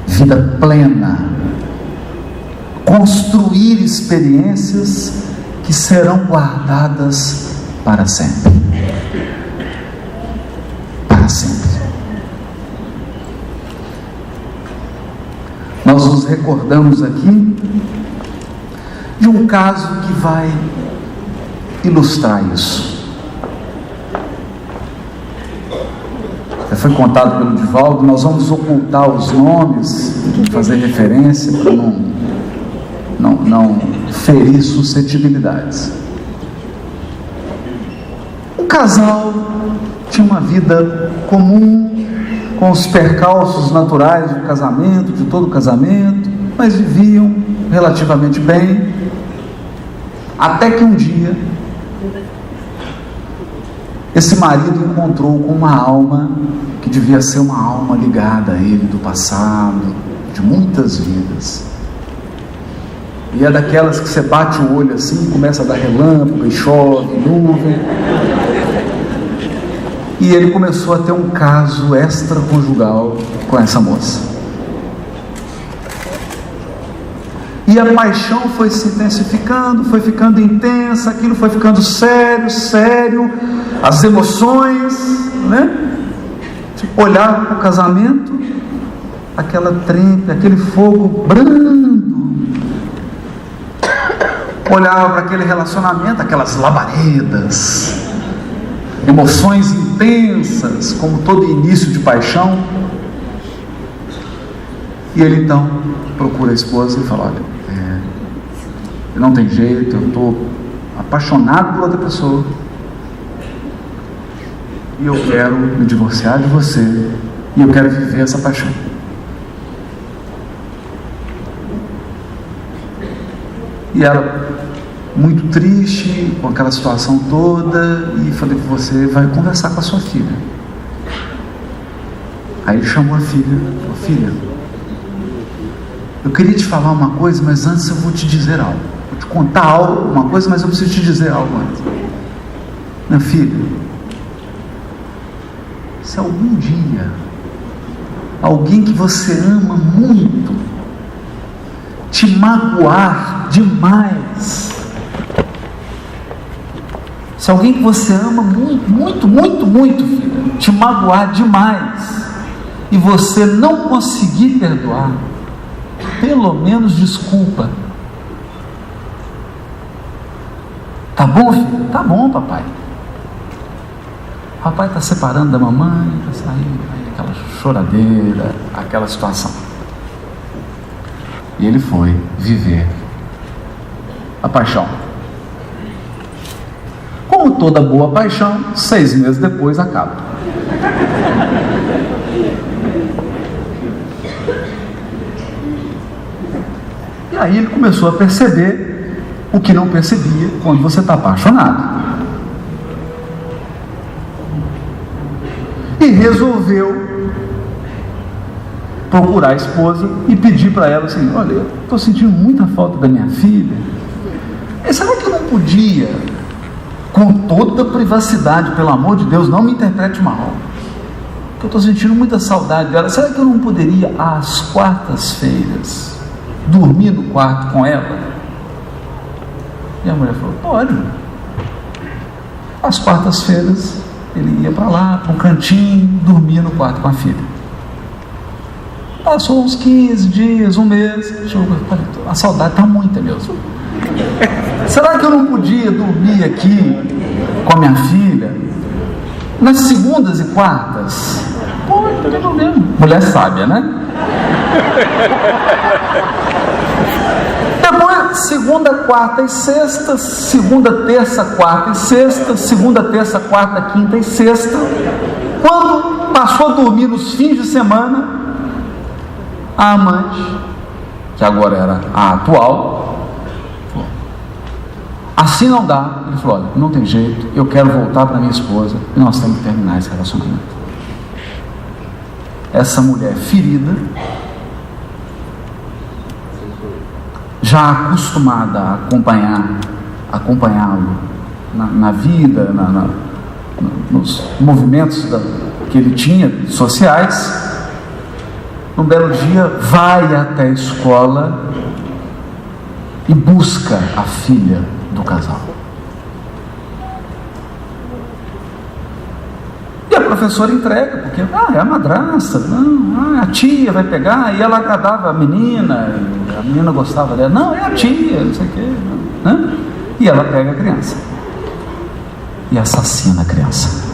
Vida plena. Construir experiências que serão guardadas para sempre. Para sempre. Nós nos recordamos aqui de um caso que vai ilustrar isso. Já foi contado pelo Divaldo. Nós vamos ocultar os nomes, fazer referência para não ferir suscetibilidades. Um casal tinha uma vida comum, com os percalços naturais do casamento, de todo casamento, mas viviam relativamente bem, até que um dia esse marido encontrou com uma alma que devia ser uma alma ligada a ele do passado, de muitas vidas. E é daquelas que você bate o olho assim, começa a dar relâmpago, e chove, nuvem. E ele começou a ter um caso extraconjugal com essa moça. E a paixão foi se intensificando, foi ficando intensa, aquilo foi ficando sério, as emoções, né? Tipo, olhar para o casamento, aquela trempe, aquele fogo brando, olhava para aquele relacionamento, aquelas labaredas, emoções intensas, como todo início de paixão. E ele então procura a esposa e fala: olha, não tem jeito, eu estou apaixonado por outra pessoa e eu quero me divorciar de você e eu quero viver essa paixão. E ela, muito triste com aquela situação toda, e falei: você vai conversar com a sua filha. Aí ele chamou a filha, falou: filha, eu queria te falar uma coisa, mas antes eu vou te dizer algo. Vou te contar algo, uma coisa, mas eu preciso te dizer algo antes. Minha filha, se algum dia alguém que você ama muito te magoar demais, se alguém que você ama muito, filha, te magoar demais, e você não conseguir perdoar, pelo menos desculpa. Tá bom, filho? Tá bom, papai. Papai está separando da mamãe, está saindo, aquela choradeira, aquela situação. E ele foi viver a paixão. Como toda boa paixão, 6 meses depois acaba. E aí ele começou a perceber o que não percebia quando você está apaixonado. E resolveu procurar a esposa e pedir para ela assim: olha, eu estou sentindo muita falta da minha filha. E será que eu não podia, com toda a privacidade, pelo amor de Deus, não me interprete mal, que eu estou sentindo muita saudade dela, será que eu não poderia, às quartas-feiras, dormir no quarto com ela? E a mulher falou: pode. Às quartas-feiras ele ia para lá, para um cantinho, dormia no quarto com a filha. Passou uns 15 dias, um mês. A saudade está muita mesmo. Será que eu não podia dormir aqui com a minha filha nas segundas e quartas? Pô, não tem problema. Mulher sábia, né? Depois, segunda, quarta e sexta, segunda, terça, quarta e sexta, segunda, terça, quarta, quinta e sexta. Quando passou a dormir nos fins de semana, a amante, que agora era a atual, falou: assim não dá. Ele falou: olha, não tem jeito, eu quero voltar para minha esposa e nós temos que terminar esse relacionamento. Essa mulher ferida, já acostumada a acompanhá-lo na vida, nos movimentos que ele tinha, sociais, um belo dia vai até a escola e busca a filha do casal. E a professora entrega, porque é a madrasta, não, a tia vai pegar, e ela agradava a menina gostava dela, não, é a tia, não sei o quê, né? E ela pega a criança e assassina a criança.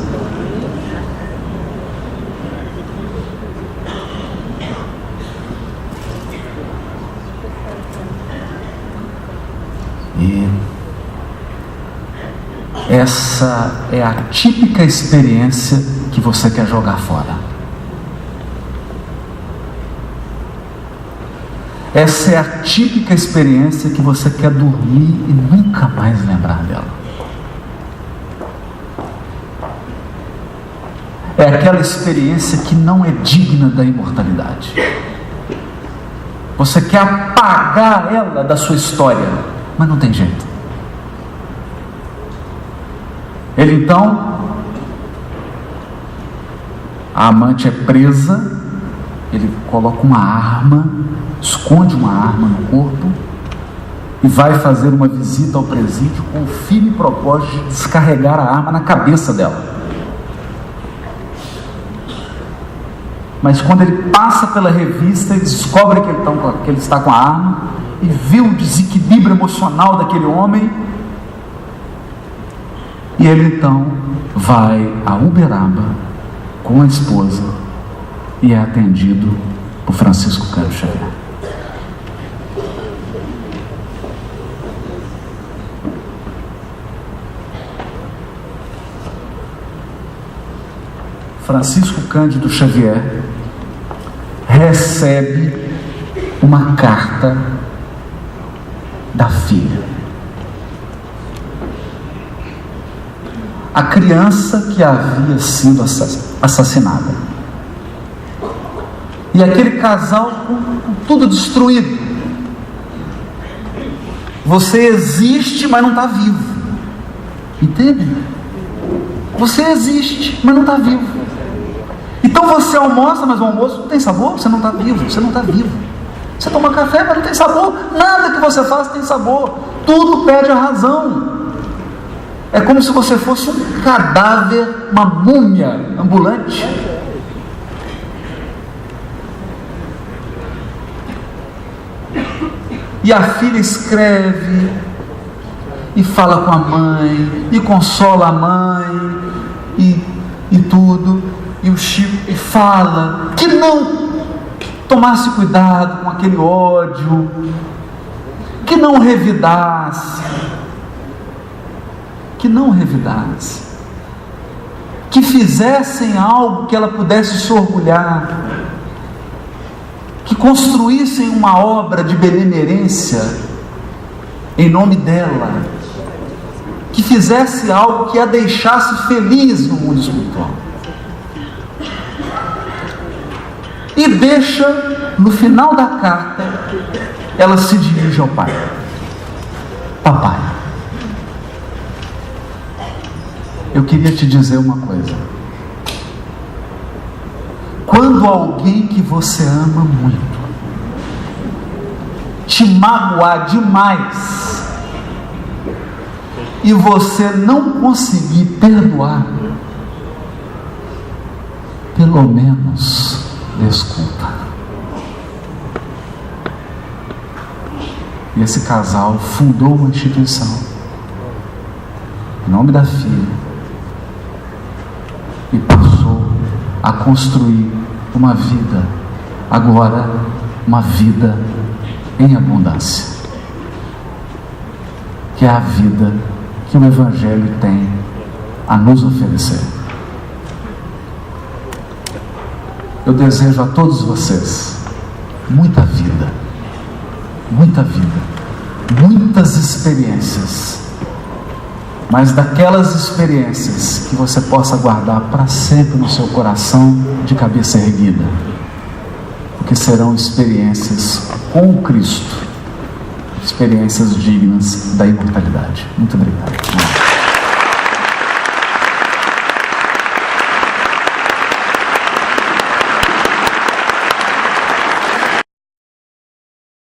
E essa é a típica experiência que você quer jogar fora. Essa é a típica experiência que você quer dormir e nunca mais lembrar dela. É aquela experiência que não é digna da imortalidade. Você quer apagar ela da sua história, mas não tem jeito. Ele então, a amante é presa, ele coloca uma arma, esconde uma arma no corpo e vai fazer uma visita ao presídio com o firme propósito de descarregar a arma na cabeça dela. Mas quando ele passa pela revista, ele descobre que ele está com a arma e vê o desequilíbrio emocional daquele homem, e ele então vai a Uberaba com a esposa e é atendido por Francisco Cândido Xavier. Francisco Cândido Xavier recebe uma carta da filha. A criança que havia sido assassinada. E aquele casal com tudo destruído. Você existe, mas não está vivo. Entende? Você existe, mas não está vivo. Então você almoça, mas o almoço não tem sabor, você não está vivo, você não está vivo. Você toma café, mas não tem sabor. Nada que você faz tem sabor. Tudo perde a razão. É como se você fosse um cadáver, uma múmia ambulante. E a filha escreve, e fala com a mãe, e consola a mãe, e tudo. E o Chico fala que não tomasse cuidado com aquele ódio, que não revidasse, que fizessem algo que ela pudesse se orgulhar, que construíssem uma obra de benemerência em nome dela, que fizesse algo que a deixasse feliz no mundo espiritual. E deixa, no final da carta, ela se dirige ao pai. Papai, eu queria te dizer uma coisa. Quando alguém que você ama muito te magoar demais e você não conseguir perdoar, pelo menos desculpa. E esse casal fundou uma instituição em nome da filha e passou a construir uma vida, agora uma vida em abundância, que é a vida que o Evangelho tem a nos oferecer. Eu desejo a todos vocês muita vida, muitas experiências, mas daquelas experiências que você possa guardar para sempre no seu coração, de cabeça erguida, porque serão experiências com Cristo, experiências dignas da imortalidade. Muito obrigado.